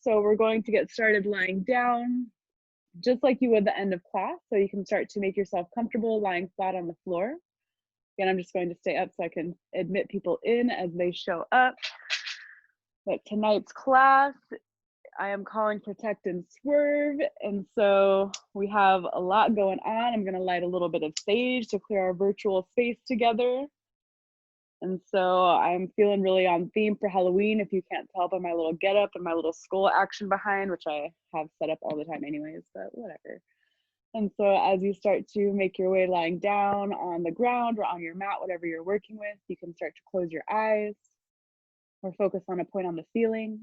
So we're going to get started lying down, just like you would the end of class. So you can start to make yourself comfortable lying flat on the floor. Again, I'm just going to stay up so I can admit people in as they show up. But tonight's class, I am calling Protect and Swerve. And so we have a lot going on. I'm gonna light a little bit of sage to clear our virtual space together. And so I'm feeling really on theme for Halloween, if you can't tell by my little getup and my little skull action behind, which I have set up all the time anyways, but whatever. And so as you start to make your way lying down on the ground or on your mat, whatever you're working with, you can start to close your eyes or focus on a point on the ceiling.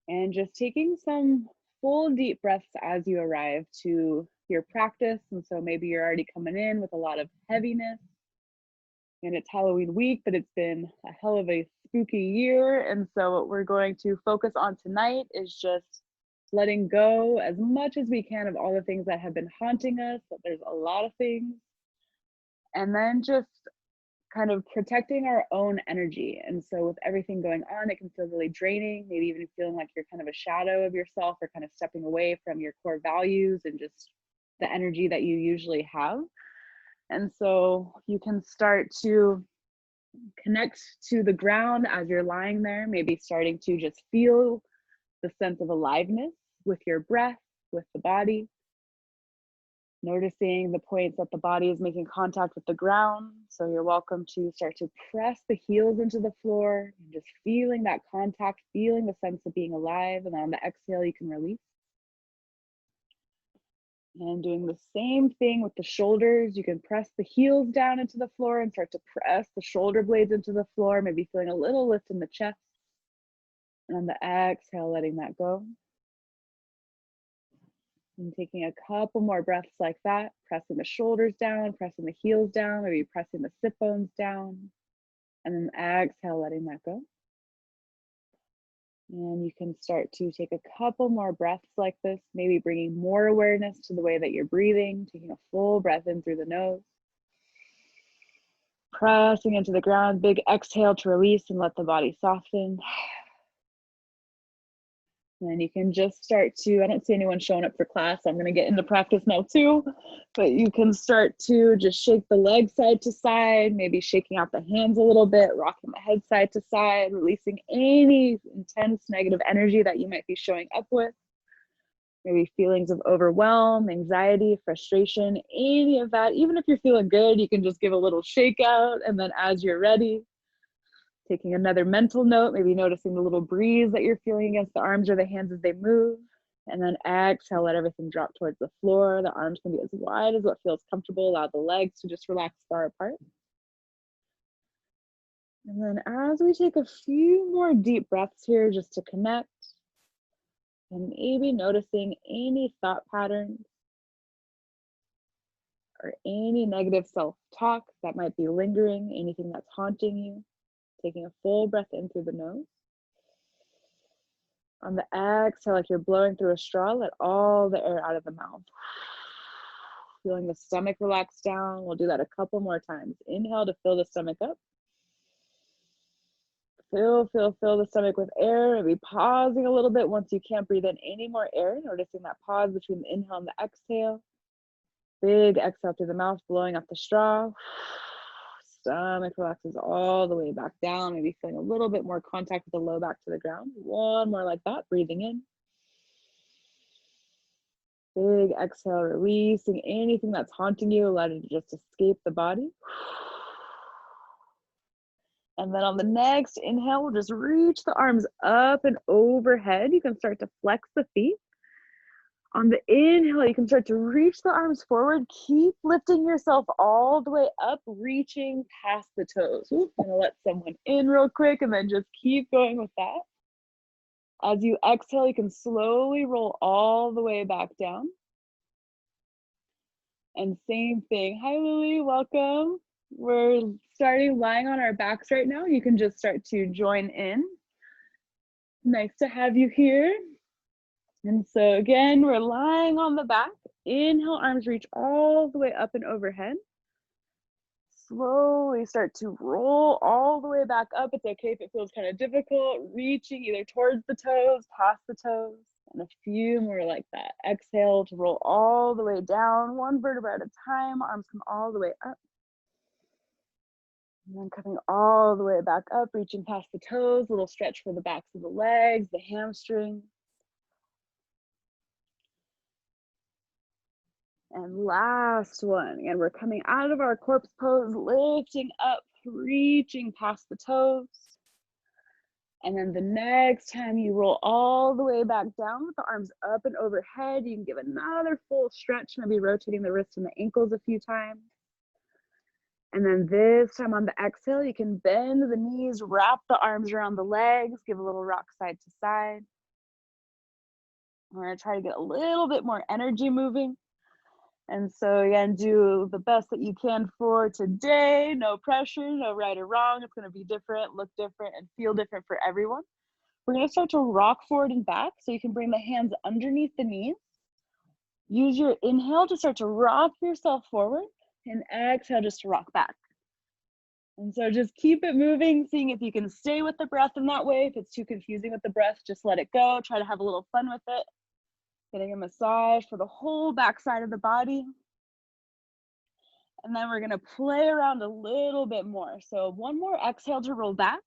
And just taking some full deep breaths as you arrive to your practice. And so maybe you're already coming in with a lot of heaviness. And it's Halloween week, but it's been a hell of a spooky year. And so what we're going to focus on tonight is just letting go as much as we can of all the things that have been haunting us, but there's a lot of things. And then just kind of protecting our own energy. And so with everything going on, it can feel really draining, maybe even feeling like you're kind of a shadow of yourself or kind of stepping away from your core values and just the energy that you usually have. And so you can start to connect to the ground as you're lying there, maybe starting to just feel the sense of aliveness with your breath, with the body. Noticing the points that the body is making contact with the ground. So you're welcome to start to press the heels into the floor and just feeling that contact, feeling the sense of being alive. And then on the exhale, you can release. And doing the same thing with the shoulders. You can press the heels down into the floor and start to press the shoulder blades into the floor, maybe feeling a little lift in the chest. And on the exhale, letting that go. And taking a couple more breaths like that, pressing the shoulders down, pressing the heels down, maybe pressing the sit bones down. And then exhale, letting that go. And you can start to take a couple more breaths like this, maybe bringing more awareness to the way that you're breathing, taking a full breath in through the nose. Pressing into the ground, big exhale to release and let the body soften. And then you can just start to, I don't see anyone showing up for class. I'm going to get into practice now too, but you can start to just shake the legs side to side, maybe shaking out the hands a little bit, rocking the head side to side, releasing any intense negative energy that you might be showing up with. Maybe feelings of overwhelm, anxiety, frustration, any of that. Even if you're feeling good, you can just give a little shake out. And then as you're ready, taking another mental note, maybe noticing the little breeze that you're feeling against the arms or the hands as they move. And then exhale, let everything drop towards the floor. The arms can be as wide as what feels comfortable. Allow the legs to just relax far apart. And then as we take a few more deep breaths here just to connect, and maybe noticing any thought patterns or any negative self-talk that might be lingering, anything that's haunting you. Taking a full breath in through the nose. On the exhale, like you're blowing through a straw, let all the air out of the mouth. Feeling the stomach relax down. We'll do that a couple more times. Inhale to fill the stomach up. Fill the stomach with air. Maybe pausing a little bit once you can't breathe in any more air. Noticing that pause between the inhale and the exhale. Big exhale through the mouth, blowing up the straw. Stomach relaxes all the way back down, maybe feeling a little bit more contact with the low back to the ground. One more like that, breathing in. Big exhale, releasing anything that's haunting you, allow it to just escape the body. And then on the next inhale, we'll just reach the arms up and overhead. You can start to flex the feet. On the inhale, you can start to reach the arms forward. Keep lifting yourself all the way up, reaching past the toes. Ooh, I'm gonna let someone in real quick and then just keep going with that. As you exhale, you can slowly roll all the way back down. And same thing. Hi, Lily, welcome. We're starting lying on our backs right now. You can just start to join in. Nice to have you here. And so again, we're lying on the back. Inhale, arms reach all the way up and overhead. slowly start to roll all the way back up. It's okay if it feels kind of difficult, reaching either towards the toes, past the toes, and a few more like that. Exhale to roll all the way down, one vertebra at a time. Arms come all the way up. And then coming all the way back up, reaching past the toes, a little stretch for the backs of the legs, the hamstrings. And last one, again, we're coming out of our corpse pose, lifting up, reaching past the toes. And then the next time you roll all the way back down with the arms up and overhead, you can give another full stretch, maybe rotating the wrists and the ankles a few times. And then this time on the exhale, you can bend the knees, wrap the arms around the legs, give a little rock side to side. We're gonna try to get a little bit more energy moving. And so again, do the best that you can for today. No pressure, no right or wrong. It's gonna be different, look different, and feel different for everyone. We're gonna start to rock forward and back. So you can bring the hands underneath the knees. Use your inhale to start to rock yourself forward, and exhale just to rock back. And so just keep it moving, seeing if you can stay with the breath in that way. If it's too confusing with the breath, just let it go. Try to have a little fun with it. Getting a massage for the whole backside of the body. And then we're gonna play around a little bit more. So one more exhale to roll back.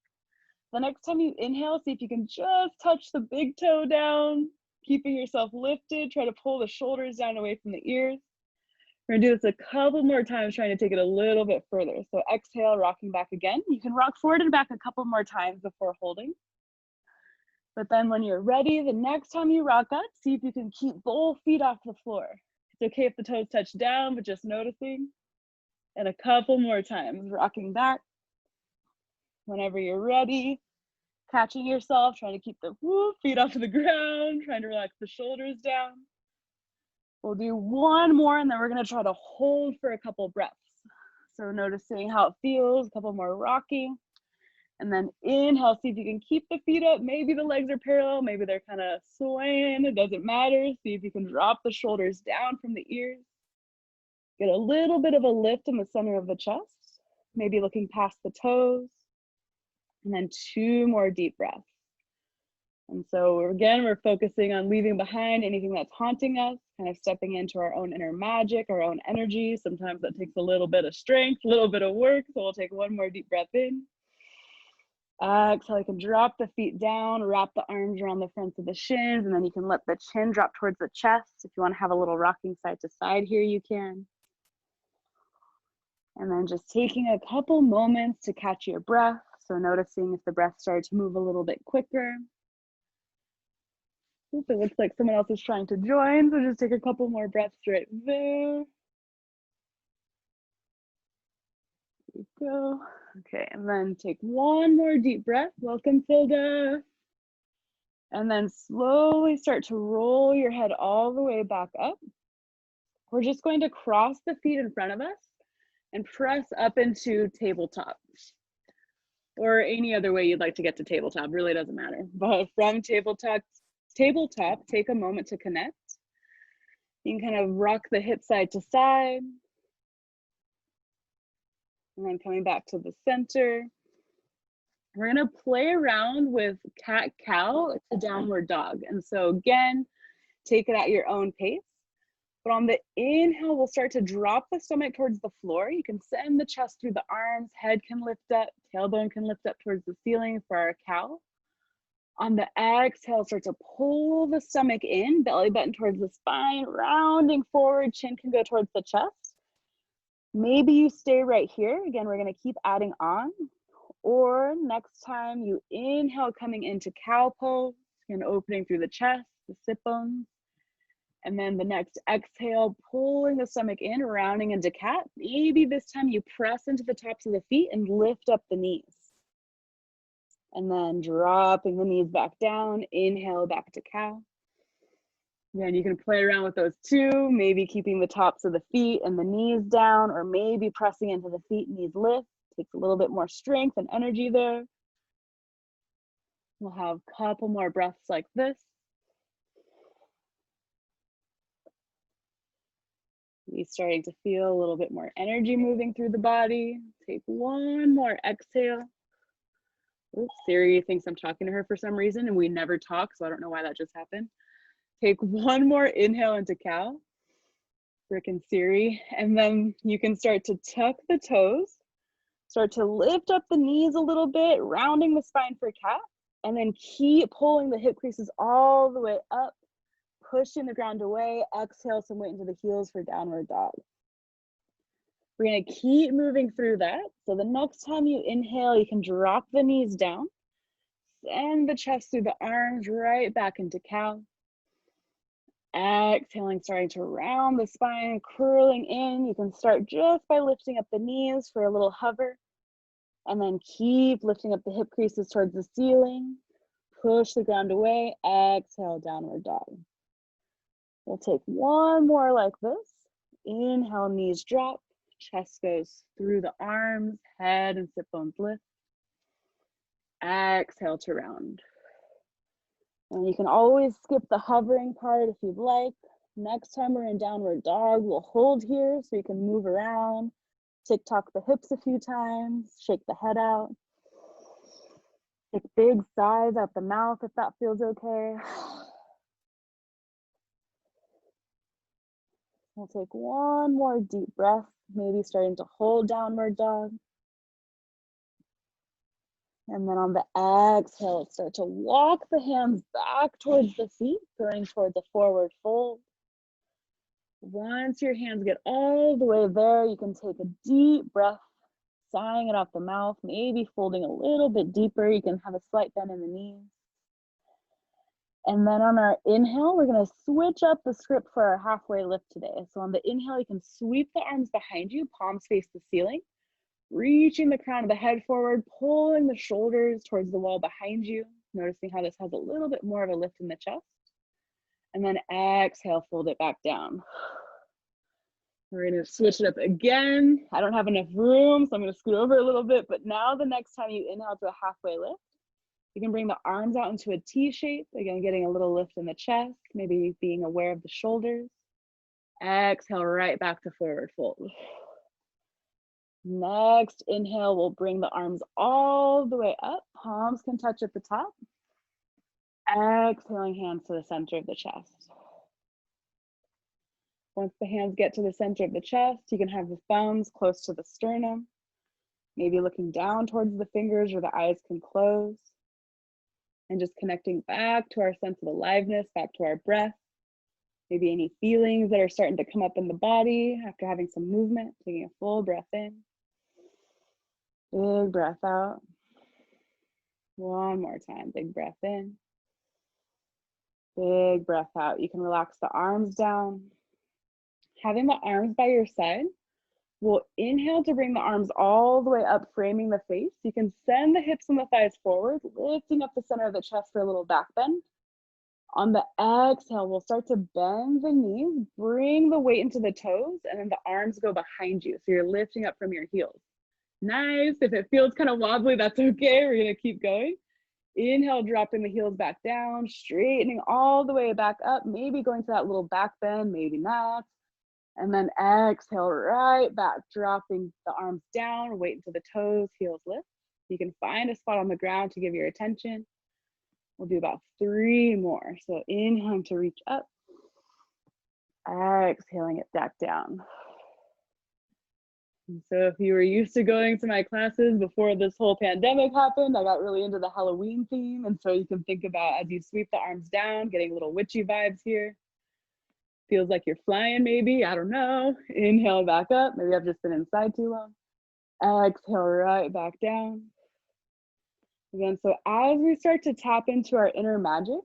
The next time you inhale, see if you can just touch the big toe down, keeping yourself lifted. Try to pull the shoulders down away from the ears. We're gonna do this a couple more times, trying to take it a little bit further. So exhale, rocking back again. You can rock forward and back a couple more times before holding. But then when you're ready, the next time you rock up, see if you can keep both feet off the floor. It's okay if the toes touch down, but just noticing. And a couple more times, rocking back. Whenever you're ready, catching yourself, trying to keep the feet off the ground, trying to relax the shoulders down. We'll do one more, and then we're gonna try to hold for a couple breaths. So noticing how it feels, a couple more rocking. And then inhale, see if you can keep the feet up. Maybe the legs are parallel, maybe they're kind of swaying, it doesn't matter. See if you can drop the shoulders down from the ears. Get a little bit of a lift in the center of the chest, maybe looking past the toes. And then two more deep breaths. And so again, we're focusing on leaving behind anything that's haunting us, kind of stepping into our own inner magic, our own energy. Sometimes that takes a little bit of strength, a little bit of work. So we'll take one more deep breath in. Exhale, you can drop the feet down, wrap the arms around the fronts of the shins, and then you can let the chin drop towards the chest. If you want to have a little rocking side to side here, you can. And then just taking a couple moments to catch your breath. So noticing if the breath started to move a little bit quicker. Oops, it looks like someone else is trying to join, so just take a couple more breaths right there. There we go. Okay, and then take one more deep breath. Welcome, Tilda. And then slowly start to roll your head all the way back up. We're just going to cross the feet in front of us and press up into tabletop. Or any other way you'd like to get to tabletop, really doesn't matter. But from tabletop, take a moment to connect. You can kind of rock the hip side to side. And then coming back to the center. We're gonna play around with cat-cow to downward dog. And so again, take it at your own pace. But on the inhale, we'll start to drop the stomach towards the floor. You can send the chest through the arms, head can lift up, tailbone can lift up towards the ceiling for our cow. On the exhale, start to pull the stomach in, belly button towards the spine, rounding forward, chin can go towards the chest. Maybe you stay right here. Again, we're gonna keep adding on. Or next time you inhale, coming into cow pose, and opening through the chest, the sit bones. And then the next exhale, pulling the stomach in, rounding into cat. Maybe this time you press into the tops of the feet and lift up the knees. And then dropping the knees back down, inhale back to cow. Then you can play around with those too, maybe keeping the tops of the feet and the knees down, or maybe pressing into the feet, knees lift. Takes a little bit more strength and energy there. We'll have a couple more breaths like this. You're starting to feel a little bit more energy moving through the body. Take one more exhale. Oops, Siri thinks I'm talking to her for some reason, and we never talk, so I don't know why that just happened. Take one more inhale into cow. Frickin' Siri. And then you can start to tuck the toes. Start to lift up the knees a little bit, rounding the spine for cat. And then keep pulling the hip creases all the way up, pushing the ground away. Exhale some weight into the heels for downward dog. We're gonna keep moving through that. So the next time you inhale, you can drop the knees down, send the chest through the arms right back into cow. Exhaling, starting to round the spine, curling in. You can start just by lifting up the knees for a little hover. And then keep lifting up the hip creases towards the ceiling. Push the ground away. Exhale, downward dog. We'll take one more like this. Inhale, knees drop. Chest goes through the arms. Head and sit bones lift. Exhale to round. And you can always skip the hovering part if you'd like. Next time we're in downward dog, we'll hold here so you can move around. Tick-tock the hips a few times, shake the head out. Take big sighs out the mouth if that feels okay. We'll take one more deep breath, maybe starting to hold downward dog. And then on the exhale, let's start to walk the hands back towards the feet, going towards a forward fold. Once your hands get all the way there, you can take a deep breath, sighing it off the mouth, maybe folding a little bit deeper. You can have a slight bend in the knees. And then on our inhale, we're gonna switch up the script for our halfway lift today. So on the inhale, you can sweep the arms behind you, palms face the ceiling, reaching the crown of the head forward, pulling the shoulders towards the wall behind you, noticing how this has a little bit more of a lift in the chest. And then exhale, fold it back down. We're gonna switch it up again. I don't have enough room, so I'm gonna scoot over a little bit, but now the next time you inhale to a halfway lift, you can bring the arms out into a T shape, again, getting a little lift in the chest, maybe being aware of the shoulders. Exhale, right back to forward fold. Next inhale, we'll bring the arms all the way up. Palms can touch at the top. Exhaling, hands to the center of the chest. Once the hands get to the center of the chest, you can have the thumbs close to the sternum, maybe looking down towards the fingers where the eyes can close. And just connecting back to our sense of aliveness, back to our breath. Maybe any feelings that are starting to come up in the body after having some movement, taking a full breath in. Big breath out. One more time, big breath in. Big breath out. You can relax the arms down. Having the arms by your side, we'll inhale to bring the arms all the way up, framing the face. You can send the hips and the thighs forward, lifting up the center of the chest for a little back bend. On the exhale, we'll start to bend the knees, bring the weight into the toes, and then the arms go behind you. So you're lifting up from your heels. Nice. If it feels kind of wobbly, that's okay. We're gonna keep going. Inhale, dropping the heels back down, straightening all the way back up, maybe going to that little back bend, maybe not. And then exhale right back, dropping the arms down, weight into the toes, heels lift. You can find a spot on the ground to give your attention. We'll do about 3 more. So inhaling to reach up, exhaling it back down. And so if you were used to going to my classes before this whole pandemic happened, I got really into the Halloween theme. And so you can think about as you sweep the arms down, getting little witchy vibes here. Feels like you're flying maybe, I don't know. Inhale back up, maybe I've just been inside too long. Exhale right back down. Again, so as we start to tap into our inner magic,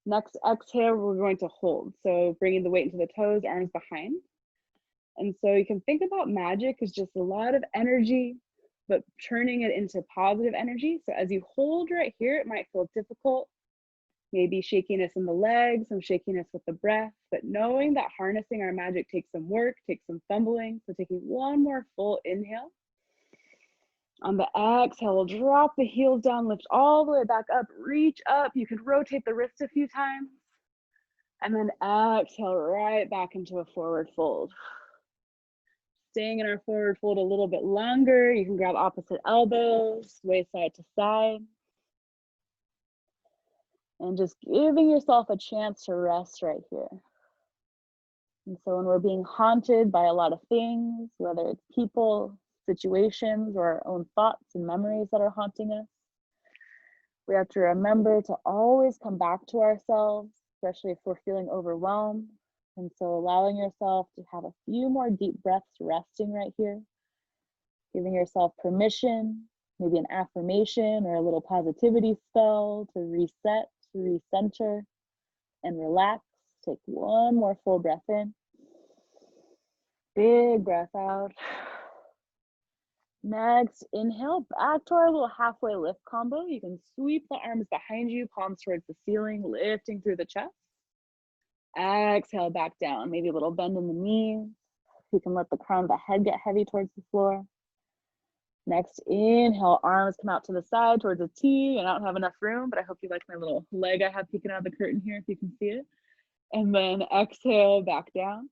next exhale, we're going to hold. So bringing the weight into the toes, arms behind. And so you can think about magic as just a lot of energy, but turning it into positive energy. So as you hold right here, it might feel difficult. Maybe shakiness in the legs, some shakiness with the breath, but knowing that harnessing our magic takes some work, takes some fumbling. So taking one more full inhale. On the exhale, we'll drop the heels down, lift all the way back up, reach up. You can rotate the wrist a few times. And then exhale right back into a forward fold. Staying in our forward fold a little bit longer. You can grab opposite elbows, sway side to side. And just giving yourself a chance to rest right here. And so when we're being haunted by a lot of things, whether it's people, situations, or our own thoughts and memories that are haunting us, we have to remember to always come back to ourselves, especially if we're feeling overwhelmed. And so allowing yourself to have a few more deep breaths resting right here, giving yourself permission, maybe an affirmation or a little positivity spell to reset, to recenter, and relax. Take one more full breath in. Big breath out. Next, inhale back to our little halfway lift combo. You can sweep the arms behind you, palms towards the ceiling, lifting through the chest. Exhale back down, maybe a little bend in the knees. You can let the crown of the head get heavy towards the floor. Next, inhale, arms come out to the side towards a T. And I don't have enough room, but I hope you like my little leg I have peeking out of the curtain here, if you can see it. And then exhale back down.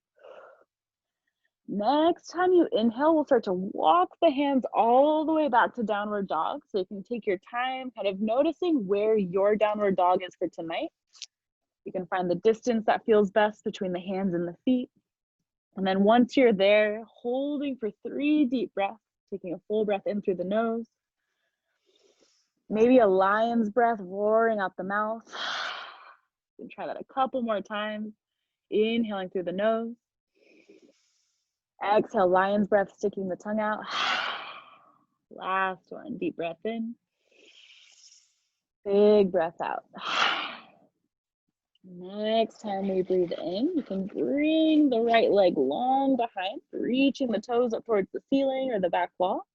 Next time you inhale, we'll start to walk the hands all the way back to downward dog. So you can take your time kind of noticing where your downward dog is for tonight. You can find the distance that feels best between the hands and the feet. And then once you're there, holding for 3 deep breaths, taking a full breath in through the nose. Maybe a lion's breath roaring out the mouth. You can try that a couple more times. Inhaling through the nose. Exhale, lion's breath, sticking the tongue out. Last one, deep breath in. Big breath out. Next time we breathe in, you can bring the right leg long behind, reaching the toes up towards the ceiling or the back wall.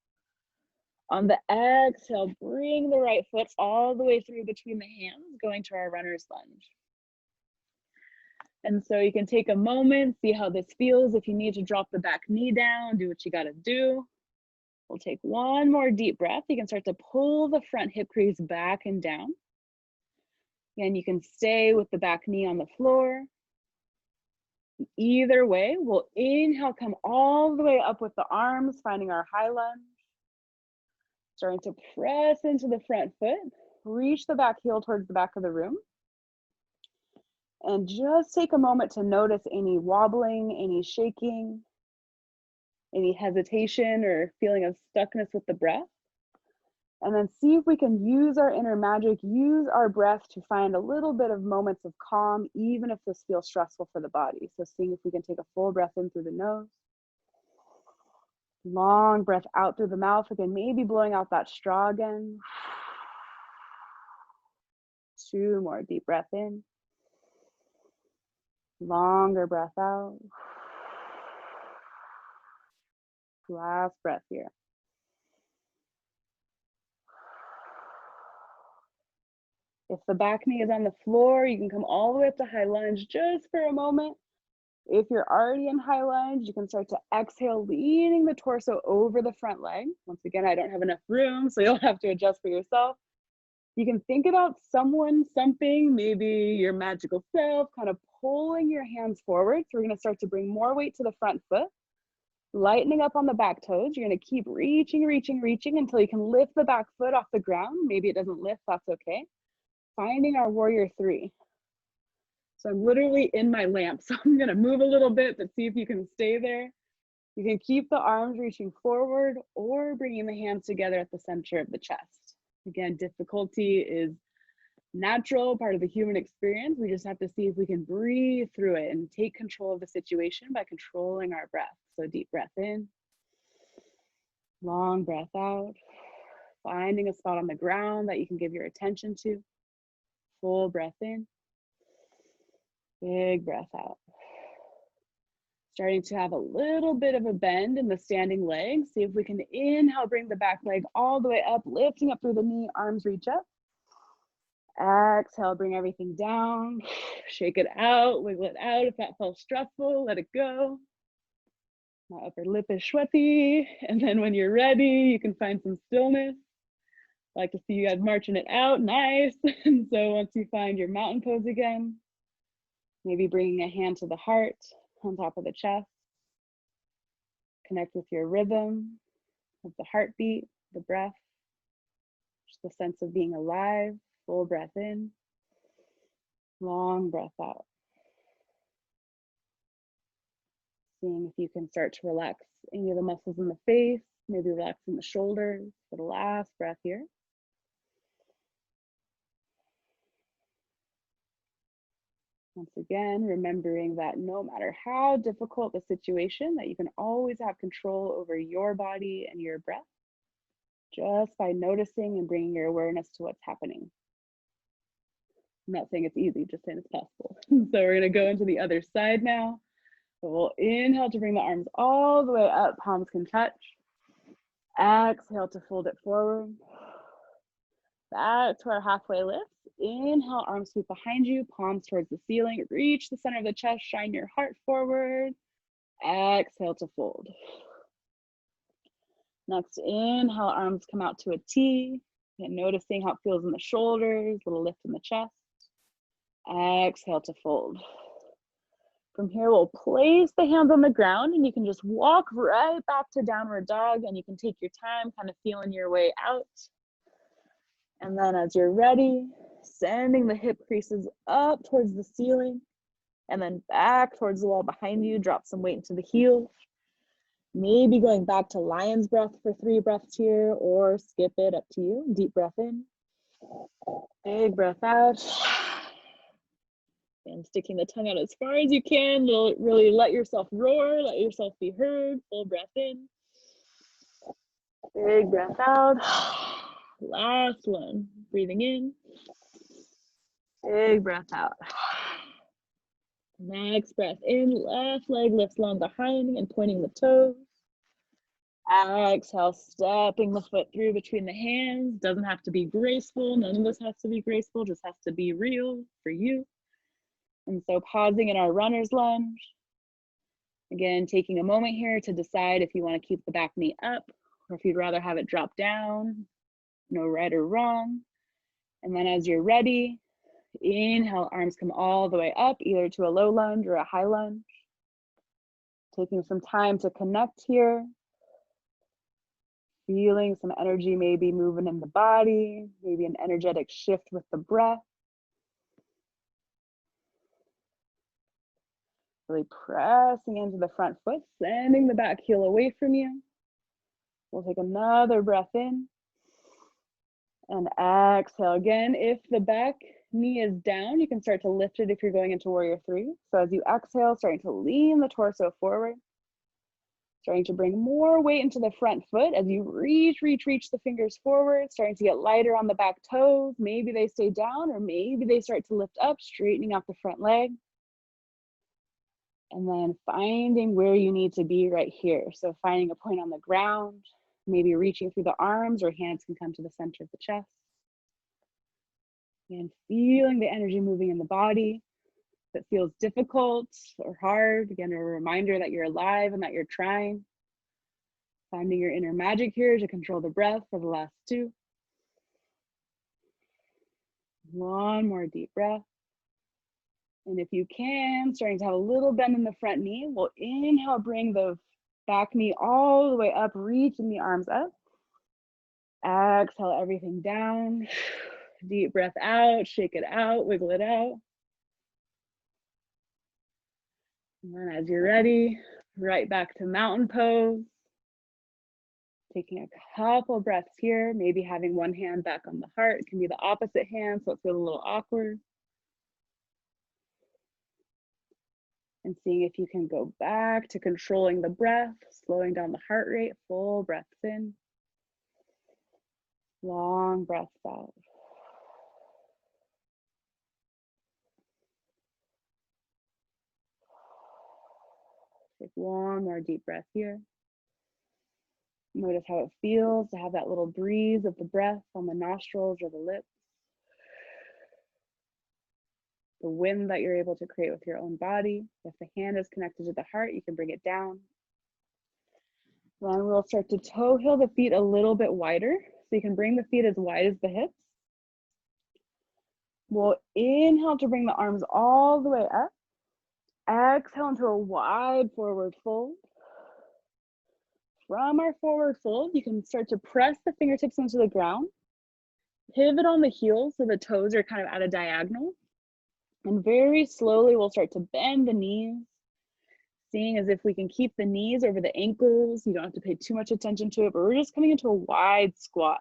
On the exhale, bring the right foot all the way through between the hands, going to our runner's lunge. And so you can take a moment, see how this feels. If you need to drop the back knee down, do what you gotta do. We'll take one more deep breath. You can start to pull the front hip crease back and down. And you can stay with the back knee on the floor. Either way, we'll inhale, come all the way up with the arms, finding our high lunge. Starting to press into the front foot, reach the back heel towards the back of the room. And just take a moment to notice any wobbling, any shaking, any hesitation or feeling of stuckness with the breath. And then see if we can use our inner magic, use our breath to find a little bit of moments of calm, even if this feels stressful for the body. So seeing if we can take a full breath in through the nose. Long breath out through the mouth. Again, maybe blowing out that straw again. 2 more deep breath in. Longer breath out. Last breath here. If the back knee is on the floor, you can come all the way up to high lunge just for a moment. If you're already in high lunge, you can start to exhale, leaning the torso over the front leg. Once again, I don't have enough room, so you'll have to adjust for yourself. You can think about someone, something, maybe your magical self, kind of pulling your hands forward. So we're going to start to bring more weight to the front foot, lightening up on the back toes. You're going to keep reaching until you can lift the back foot off the ground. Maybe it doesn't lift, that's okay. Finding our warrior 3. So I'm literally in my lamp, so I'm gonna move a little bit, but see if you can stay there. You can keep the arms reaching forward or bringing the hands together at the center of the chest. Again, difficulty is natural, part of the human experience. We just have to see if we can breathe through it and take control of the situation by controlling our breath. So deep breath in, long breath out, finding a spot on the ground that you can give your attention to. Full breath in. Big breath out. Starting to have a little bit of a bend in the standing leg. See if we can inhale, bring the back leg all the way up, lifting up through the knee, arms reach up. Exhale, bring everything down. Shake it out, wiggle it out. If that felt stressful, let it go. My upper lip is sweaty. And then when you're ready, you can find some stillness. I like to see you guys marching it out, nice. And so once you find your mountain pose again, Maybe bringing a hand to the heart on top of the chest. Connect with your rhythm of the heartbeat, the breath, just the sense of being alive. Full breath in, long breath out. Seeing if you can start to relax any of the muscles in the face, maybe relaxing the shoulders for the last breath here. Once again, remembering that no matter how difficult the situation, that you can always have control over your body and your breath just by noticing and bringing your awareness to what's happening. I'm not saying it's easy, just saying it's possible. So we're gonna go into the other side now. So we'll inhale to bring the arms all the way up, palms can touch. Exhale to fold it forward. Back to our halfway lift. Inhale, arms sweep behind you, palms towards the ceiling. Reach the center of the chest, shine your heart forward. Exhale to fold. Next, inhale, arms come out to a T. And noticing how it feels in the shoulders, little lift in the chest. Exhale to fold. From here, we'll place the hands on the ground and you can just walk right back to downward dog, and you can take your time kind of feeling your way out. And then as you're ready, sending the hip creases up towards the ceiling and then back towards the wall behind you. Drop some weight into the heels. Maybe going back to lion's breath for 3 breaths here, or skip it, up to you. Deep breath in, big breath out. And sticking the tongue out as far as you can. Really let yourself roar, let yourself be heard. Full breath in, big breath out. Last one, breathing in, big breath out. Next breath in, left leg lifts long behind and pointing the toes. Exhale, stepping the foot through between the hands. Doesn't have to be graceful. None of this has to be graceful, just has to be real for you. And so pausing in our runner's lunge. Again, taking a moment here to decide if you want to keep the back knee up or if you'd rather have it drop down. No right or wrong. And then as you're ready, inhale, arms come all the way up, either to a low lunge or a high lunge. Taking some time to connect here. Feeling some energy maybe moving in the body, maybe an energetic shift with the breath. Really pressing into the front foot, sending the back heel away from you. We'll take another breath in. And exhale again. If the back knee is down, you can start to lift it if you're going into warrior 3. So as you exhale, starting to lean the torso forward. Starting to bring more weight into the front foot as you reach the fingers forward, starting to get lighter on the back toes. Maybe they stay down or maybe they start to lift up, straightening out the front leg. And then finding where you need to be right here. So finding a point on the ground, maybe reaching through the arms or hands can come to the center of the chest. And feeling the energy moving in the body. If it feels difficult or hard, again, a reminder that you're alive and that you're trying. Finding your inner magic here to control the breath for the last 2. One more deep breath. And if you can, starting to have a little bend in the front knee, we'll inhale, bring the back knee all the way up, reaching the arms up. Exhale everything down. Deep breath out, shake it out, wiggle it out. And then as you're ready, right back to mountain pose. Taking a couple breaths here, maybe having one hand back on the heart. It can be the opposite hand, so it feels a little awkward. And seeing if you can go back to controlling the breath, slowing down the heart rate, full breaths in. Long breaths out. Take one more deep breath here. Notice how it feels to have that little breeze of the breath on the nostrils or the lips. The wind that you're able to create with your own body. If the hand is connected to the heart, you can bring it down. Then we'll start to toe heel the feet a little bit wider. So you can bring the feet as wide as the hips. We'll inhale to bring the arms all the way up. exhale into a wide forward fold. From our forward fold, you can start to press the fingertips into the ground. Pivot on the heels so the toes are kind of at a diagonal. And very slowly, we'll start to bend the knees, seeing as if we can keep the knees over the ankles. You don't have to pay too much attention to it, but we're just coming into a wide squat.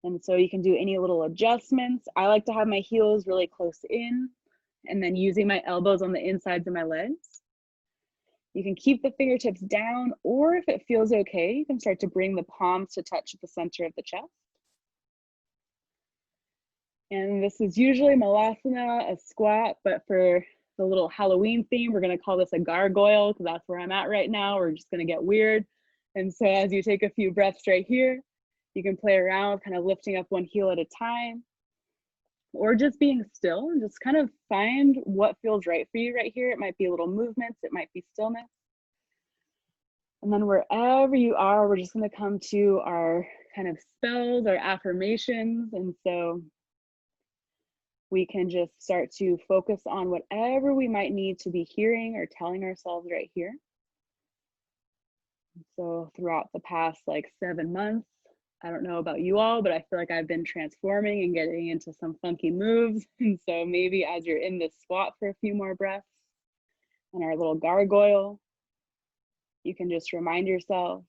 And so you can do any little adjustments. I like to have my heels really close in and then using my elbows on the insides of my legs. You can keep the fingertips down, or if it feels okay, you can start to bring the palms to touch at the center of the chest. And this is usually Malasana, a squat, but for the little Halloween theme, we're gonna call this a gargoyle because that's where I'm at right now. We're just gonna get weird. And so as you take a few breaths right here, you can play around, kind of lifting up one heel at a time, or just being still and just kind of find what feels right for you right here. It might be little movements, it might be stillness. And then wherever you are, we're just gonna come to our kind of spells, our affirmations. And so we can just start to focus on whatever we might need to be hearing or telling ourselves right here. So throughout the past like 7 months, I don't know about you all, but I feel like I've been transforming and getting into some funky moves. And so maybe as you're in this squat for a few more breaths and our little gargoyle, you can just remind yourself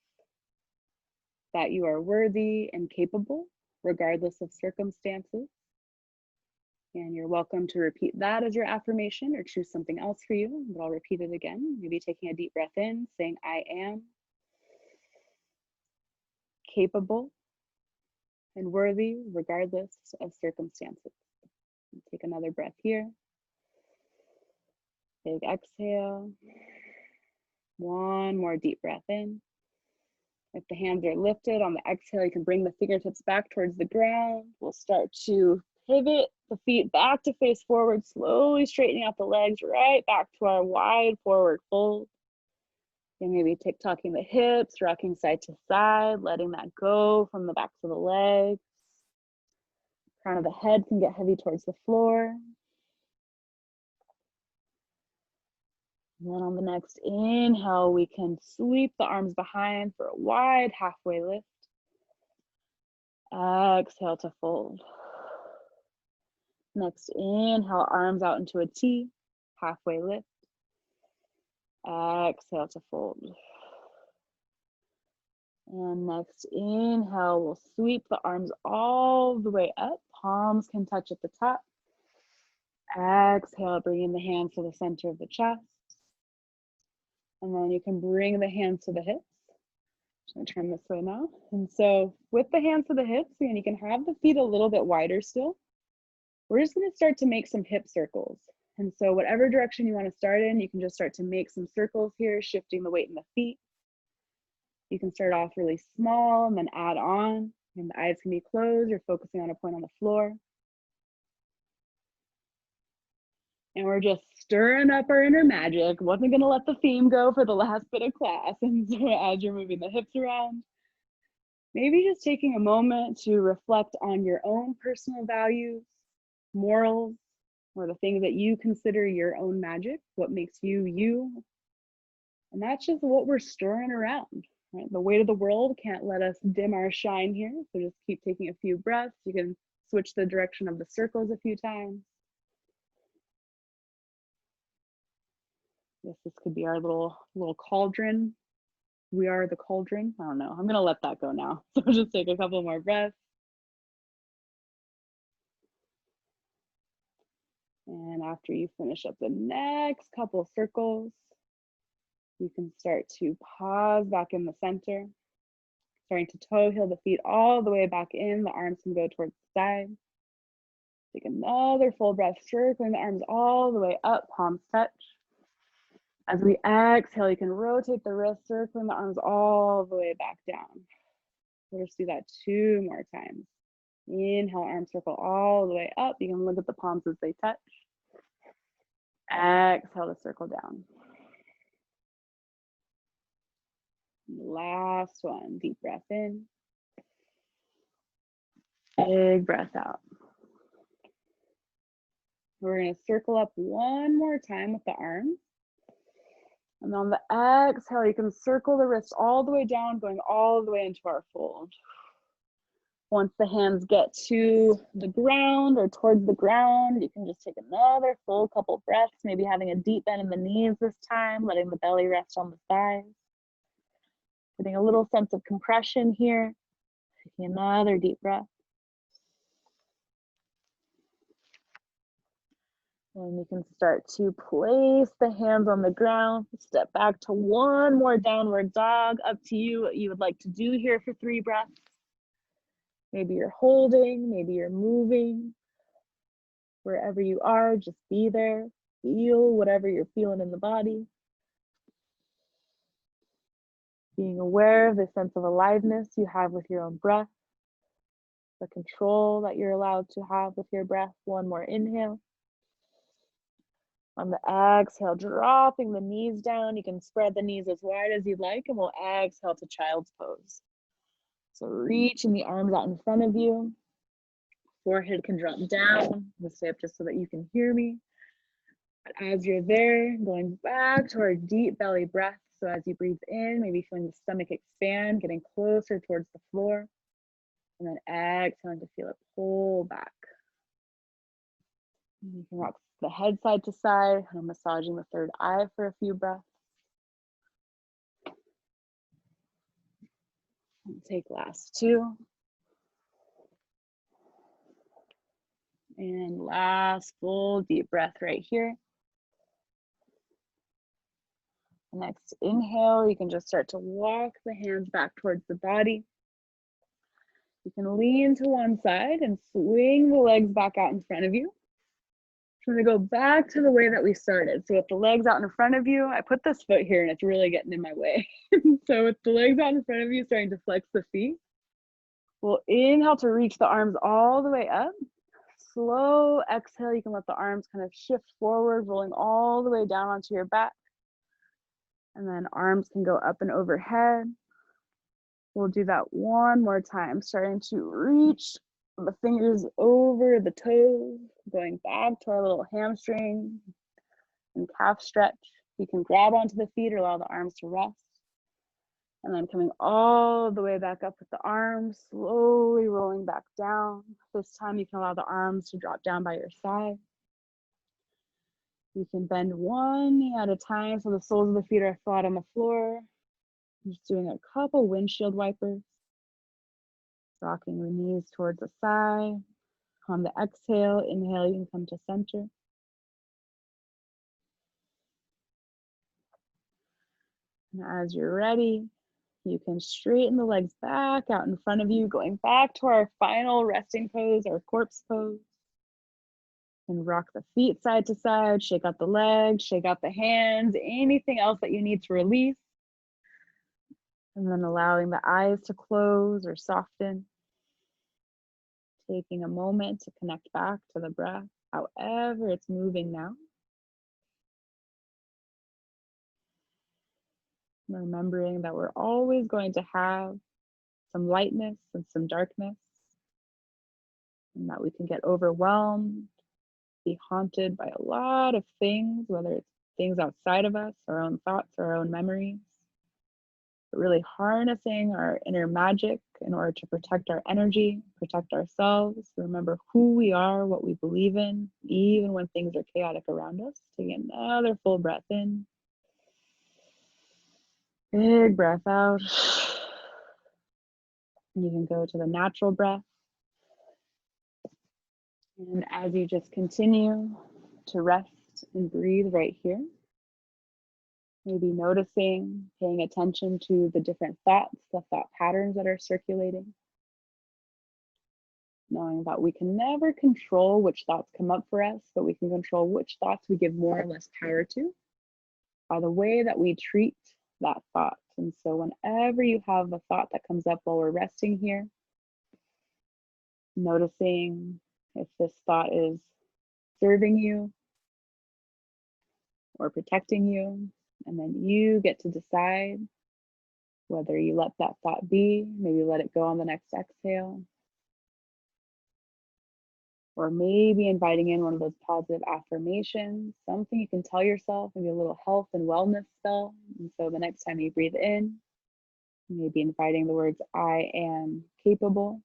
that you are worthy and capable regardless of circumstances. And you're welcome to repeat that as your affirmation or choose something else for you, but I'll repeat it again. Maybe taking a deep breath in, saying, I am capable and worthy regardless of circumstances. Take another breath here. Big exhale. One more deep breath in. If the hands are lifted on the exhale, you can bring the fingertips back towards the ground. We'll start to pivot the feet back to face forward, slowly straightening out the legs right back to our wide forward fold. And maybe tick-tocking the hips, rocking side to side, letting that go from the backs of the legs. Crown of the head can get heavy towards the floor. And then on the next inhale, we can sweep the arms behind for a wide halfway lift. Exhale to fold. Next inhale, arms out into a T, halfway lift. Exhale to fold. And next inhale, we'll sweep the arms all the way up. Palms can touch at the top. Exhale, bringing the hands to the center of the chest. And then you can bring the hands to the hips. I'm gonna turn this way now. And so with the hands to the hips, again, you can have the feet a little bit wider still. We're just gonna start to make some hip circles. And so whatever direction you wanna start in, you can just start to make some circles here, shifting the weight in the feet. You can start off really small and then add on, and the eyes can be closed or focusing on a point on the floor. And we're just stirring up our inner magic. Wasn't gonna let the theme go for the last bit of class. And so as you're moving the hips around, maybe just taking a moment to reflect on your own personal values, morals, or the things that you consider your own magic, what makes you you. And that's just what we're stirring around, right? The weight of the world can't let us dim our shine here. So just keep taking a few breaths. You can switch the direction of the circles a few times. Yes, this could be our little cauldron. We are the cauldron. I don't know. I'm gonna let that go now. So just take a couple more breaths. And after you finish up the next couple circles, you can start to pause back in the center, starting to toe heel the feet all the way back in. The arms can go towards the side. Take another full breath, circling the arms all the way up, palms touch. As we exhale, you can rotate the wrists, circling the arms all the way back down. We'll just do that 2 more times. Inhale, arms circle all the way up. You can look at the palms as they touch. Exhale to circle down. Last one, deep breath in. Big breath out. We're going to circle up one more time with the arms. And on the exhale, you can circle the wrist all the way down, going all the way into our fold. Once the hands get to the ground or towards the ground, you can just take another full couple breaths, maybe having a deep bend in the knees this time, letting the belly rest on the thighs. Getting a little sense of compression here. Taking another deep breath. And you can start to place the hands on the ground. Step back to one more downward dog. Up to you what you would like to do here for 3 breaths. Maybe you're holding, maybe you're moving. Wherever you are, just be there. Feel whatever you're feeling in the body. Being aware of the sense of aliveness you have with your own breath. The control that you're allowed to have with your breath. One more inhale. On the exhale, dropping the knees down. You can spread the knees as wide as you'd like, and we'll exhale to child's pose. So reaching the arms out in front of you. Forehead can drop down. We'll stay up just so that you can hear me. But as you're there, going back to our deep belly breath. So as you breathe in, maybe feeling the stomach expand, getting closer towards the floor. And then exhaling to feel it pull back. And you can rock the head side to side, kind of massaging the third eye for a few breaths. And take last 2. And last full deep breath right here. Next inhale, you can just start to walk the hands back towards the body. You can lean to one side and swing the legs back out in front of you. I'm going to go back to the way that we started. So with the legs out in front of you, I put this foot here and it's really getting in my way. So with the legs out in front of you, starting to flex the feet. We'll inhale to reach the arms all the way up. Slow exhale, you can let the arms kind of shift forward, rolling all the way down onto your back. And then arms can go up and overhead. We'll do that one more time, starting to reach the fingers over the toes, going back to our little hamstring and calf stretch. You can grab onto the feet or allow the arms to rest. And then coming all the way back up with the arms, slowly rolling back down. This time you can allow the arms to drop down by your side. You can bend one knee at a time so the soles of the feet are flat on the floor. Just doing a couple windshield wipers. Rocking the knees towards the side. On the exhale, inhale, you can come to center. And as you're ready, you can straighten the legs back out in front of you, going back to our final resting pose, our corpse pose. And rock the feet side to side, shake out the legs, shake out the hands, anything else that you need to release. And then allowing the eyes to close or soften. Taking a moment to connect back to the breath, however it's moving now. Remembering that we're always going to have some lightness and some darkness, and that we can get overwhelmed, be haunted by a lot of things, whether it's things outside of us, our own thoughts, our own memories. But really harnessing our inner magic in order to protect our energy, protect ourselves, remember who we are, what we believe in, even when things are chaotic around us. Taking another full breath in. Big breath out. You can go to the natural breath. And as you just continue to rest and breathe right here, maybe noticing, paying attention to the different thoughts, the thought patterns that are circulating. Knowing that we can never control which thoughts come up for us, but we can control which thoughts we give more or less power to by the way that we treat that thought. And so whenever you have a thought that comes up while we're resting here, noticing if this thought is serving you or protecting you, and then you get to decide whether you let that thought be, maybe let it go on the next exhale, Or maybe inviting in one of those positive affirmations, something you can tell yourself, maybe a little health and wellness spell. And so the next time you breathe in, maybe inviting the words, I am capable,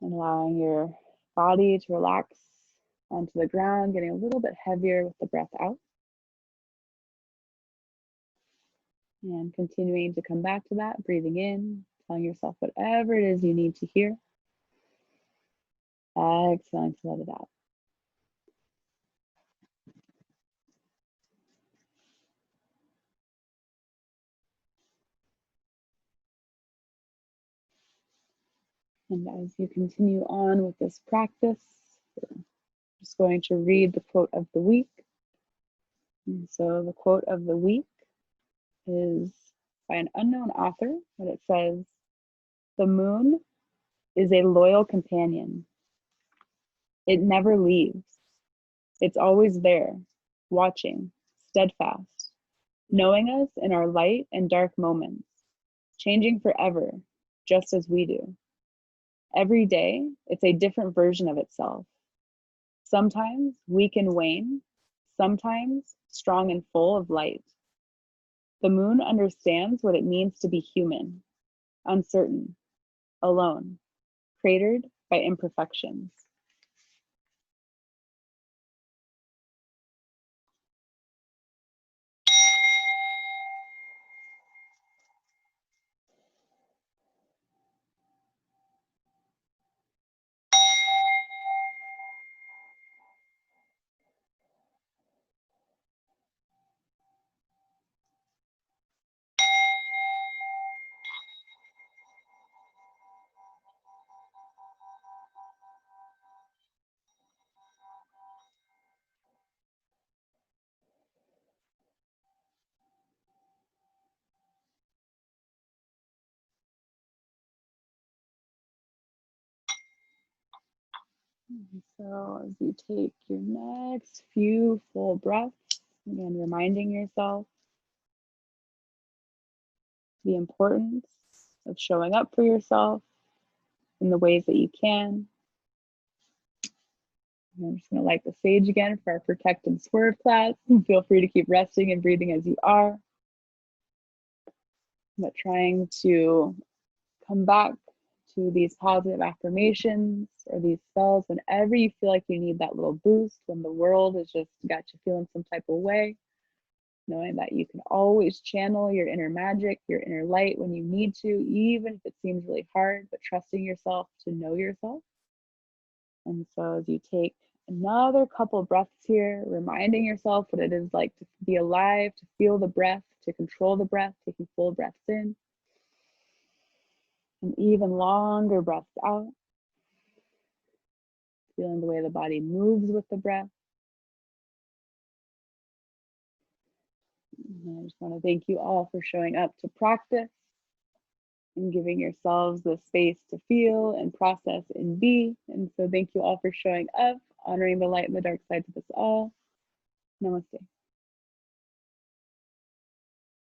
and allowing your body to relax onto the ground, getting a little bit heavier with the breath out. And continuing to come back to that, breathing in, telling yourself whatever it is you need to hear. Exhaling to let it out. And as you continue on with this practice, we're just going to read the quote of the week. And so the quote of the week is by an unknown author, but it says, "The moon is a loyal companion. It never leaves. It's always there, watching, steadfast, knowing us in our light and dark moments, changing forever, just as we do. Every day, it's a different version of itself. Sometimes weak and wane, sometimes strong and full of light. The moon understands what it means to be human, uncertain, alone, cratered by imperfections." And so as you take your next few full breaths, again, reminding yourself the importance of showing up for yourself in the ways that you can. I'm just going to light the sage again for our Protect and Swerve class. Feel free to keep resting and breathing as you are, but trying to come back to these positive affirmations or these spells whenever you feel like you need that little boost, when the world has just got you feeling some type of way, knowing that you can always channel your inner magic, your inner light when you need to, even if it seems really hard, but trusting yourself to know yourself. And so as you take another couple breaths here, reminding yourself what it is like to be alive, to feel the breath, to control the breath, taking full breaths in, and even longer breaths out, feeling the way the body moves with the breath. And I just want to thank you all for showing up to practice and giving yourselves the space to feel and process and be. And so thank you all for showing up, honoring the light and the dark sides of us all. Namaste.